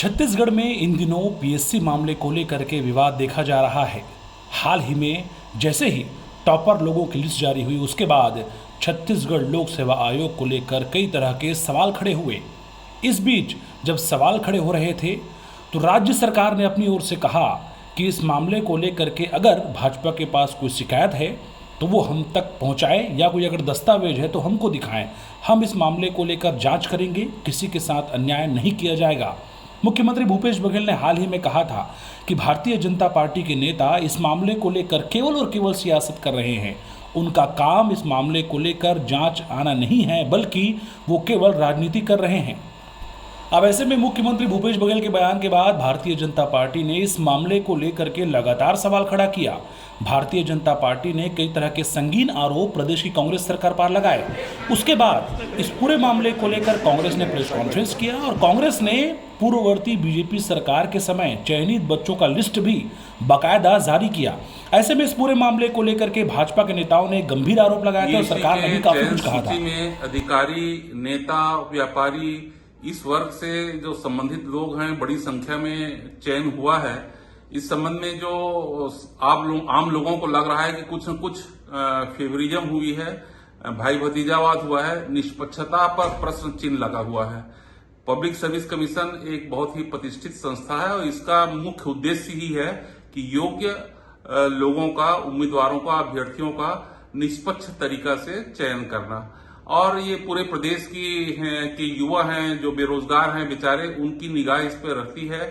छत्तीसगढ़ में इन दिनों पीएससी मामले को लेकर के विवाद देखा जा रहा है। हाल ही में जैसे ही टॉपर लोगों की लिस्ट जारी हुई उसके बाद छत्तीसगढ़ लोक सेवा आयोग को लेकर कई तरह के सवाल खड़े हुए। इस बीच जब सवाल खड़े हो रहे थे तो राज्य सरकार ने अपनी ओर से कहा कि इस मामले को लेकर के अगर भाजपा के पास कोई शिकायत है तो वो हम तक पहुंचाए या कोई अगर दस्तावेज है तो हमको दिखाएं। हम इस मामले को लेकर जांच करेंगे, किसी के साथ अन्याय नहीं किया जाएगा। मुख्यमंत्री भूपेश बघेल ने हाल ही में कहा था कि भारतीय जनता पार्टी के नेता इस मामले को लेकर केवल और केवल सियासत कर रहे हैं। उनका काम इस मामले को लेकर जांच आना नहीं है, बल्कि वो केवल राजनीति कर रहे हैं। अब ऐसे में मुख्यमंत्री भूपेश बघेल के बयान के बाद भारतीय जनता पार्टी ने इस मामले को लेकर के लगातार सवाल खड़ा किया। भारतीय जनता पार्टी ने कई तरह के संगीन आरोप प्रदेश की कांग्रेस सरकार पर लगाए। उसके बाद इस पूरे मामले को लेकर कांग्रेस ने प्रेस कॉन्फ्रेंस किया और कांग्रेस ने पूर्ववर्ती बीजेपी सरकार के समय चयनित बच्चों का लिस्ट भी बाकायदा जारी किया। ऐसे में इस पूरे मामले को लेकर के भाजपा के नेताओं ने गंभीर आरोप लगाए थे और सरकार ने भी काफी कुछ कहा था। अधिकारी, नेता, व्यापारी, इस वर्ग से जो संबंधित लोग हैं बड़ी संख्या में चयन हुआ है। इस संबंध में जो आम लोगों को लग रहा है कि कुछ न कुछ फेवरिज्म हुई है, भाई भतीजावाद हुआ है, निष्पक्षता पर प्रश्न चिन्ह लगा हुआ है। पब्लिक सर्विस कमीशन एक बहुत ही प्रतिष्ठित संस्था है और इसका मुख्य उद्देश्य ही है कि योग्य लोगों का, उम्मीदवारों का, अभ्यर्थियों का निष्पक्ष तरीका से चयन करना। और ये पूरे प्रदेश के युवा हैं जो बेरोजगार हैं बेचारे, उनकी निगाह इस पर रहती है।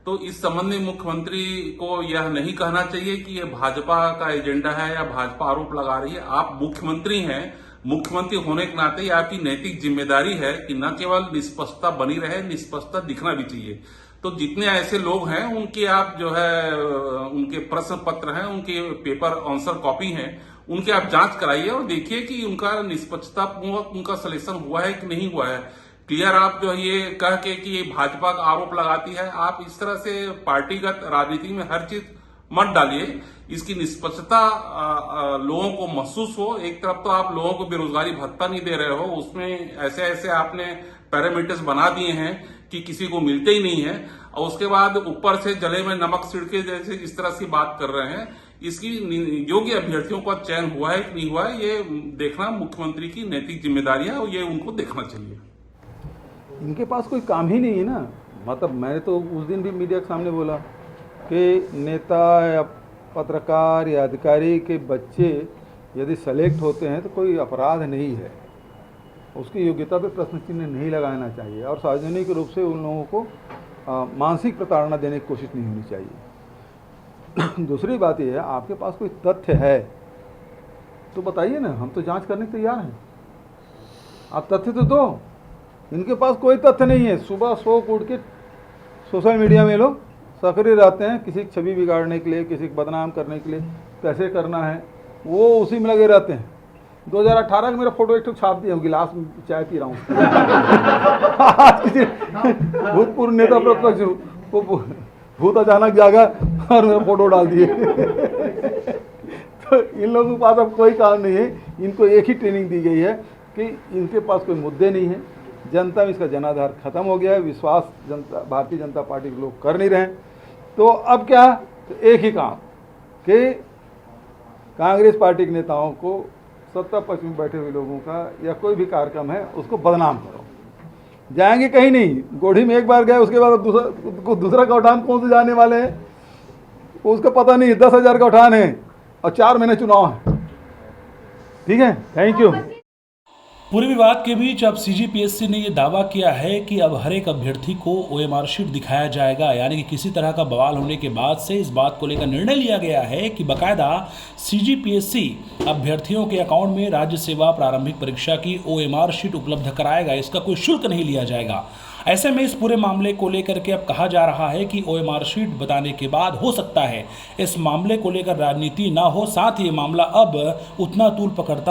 तो इस संबंध में मुख्यमंत्री को यह नहीं कहना चाहिए कि यह भाजपा का एजेंडा है या भाजपा आरोप लगा रही है। आप मुख्यमंत्री हैं, मुख्यमंत्री होने के नाते आपकी नैतिक जिम्मेदारी है कि न केवल निष्पक्षता बनी रहे, निष्पक्षता दिखना भी चाहिए। तो जितने ऐसे लोग हैं उनके आप जो है उनके प्रश्न पत्र हैं, उनके पेपर आंसर कॉपी हैं, उनके आप जांच कराइए और देखिए कि उनका निष्पक्षता पूर्वक उनका सिलेक्शन हुआ है कि नहीं हुआ है। क्लियर आप जो ये कह के कि ये भाजपा का आरोप लगाती है, आप इस तरह से पार्टीगत राजनीति में हर चीज मत डालिए। इसकी निष्पक्षता लोगों को महसूस हो। एक तरफ तो आप लोगों को बेरोजगारी भत्ता नहीं दे रहे हो, उसमें ऐसे ऐसे आपने पैरामीटर्स बना दिए हैं कि किसी को मिलते ही नहीं है, और उसके बाद ऊपर से जले में नमक छिड़के जैसे इस तरह से बात कर रहे हैं। इसकी योग्य अभ्यर्थियों का चयन हुआ है कि नहीं हुआ है, ये देखना मुख्यमंत्री की नैतिक जिम्मेदारी है और ये उनको देखना चाहिए। इनके पास कोई काम ही नहीं है ना। मतलब मैंने तो उस दिन भी मीडिया के सामने बोला कि नेता या पत्रकार या अधिकारी के बच्चे यदि सेलेक्ट होते हैं तो कोई अपराध नहीं है, उसकी योग्यता पर प्रश्न चिन्ह नहीं लगाना चाहिए और सार्वजनिक रूप से उन लोगों को मानसिक प्रताड़ना देने की कोशिश नहीं होनी चाहिए। दूसरी बात यह है, आपके पास कोई तथ्य है तो बताइए ना, हम तो जांच करने के तैयार हैं। आप तथ्य तो दो। इनके पास कोई तथ्य नहीं है। सुबह सो उठ के सोशल मीडिया में लोग सक्रिय रहते हैं, किसी की छवि बिगाड़ने के लिए, किसी को बदनाम करने के लिए, कैसे करना है वो उसी में लगे रहते हैं। 2018 का मेरा फोटो एक छाप दिया, गिलास में चाय पी रहा हूँ। आज किसी भूतपूर्व नेता प्रतिपक्ष भूत अचानक जागा और मेरा फोटो डाल दिए। तो इन लोगों के पास अब कोई काम नहीं है। इनको एक ही ट्रेनिंग दी गई है कि इनके पास कोई मुद्दे नहीं है। जनता में इसका जनाधार खत्म हो गया है, विश्वास जनता भारतीय जनता पार्टी के लोग कर नहीं रहे। तो अब क्या, तो एक ही काम कि कांग्रेस पार्टी के नेताओं को, सत्ता पक्ष में बैठे हुए लोगों का या कोई भी कार्यक्रम है उसको बदनाम करो। जाएंगे कहीं नहीं। गोढ़ी में एक बार गए, उसके बाद दूसरा का उठान कौन से जाने वाले हैं उसका पता नहीं। 10,000 का उठान है और 4 महीने चुनाव है। ठीक है, थैंक यू। पूरे विवाद के बीच अब सीजीपीएससी ने यह दावा किया है कि अब हर एक अभ्यर्थी को ओएमआर शीट दिखाया जाएगा। यानी कि किसी तरह का बवाल होने के बाद से इस बात को लेकर निर्णय लिया गया है कि बाकायदा सीजीपीएससी अभ्यर्थियों के अकाउंट में राज्य सेवा प्रारंभिक परीक्षा की ओएमआर शीट उपलब्ध कराएगा। इसका कोई शुल्क नहीं लिया जाएगा। ऐसे में इस पूरे मामले को लेकर के अब कहा जा रहा है कि ओएमआर शीट बताने के बाद हो सकता है इस मामले को लेकर राजनीति ना हो, साथ ही ये मामला अब उतना तूल पकड़ता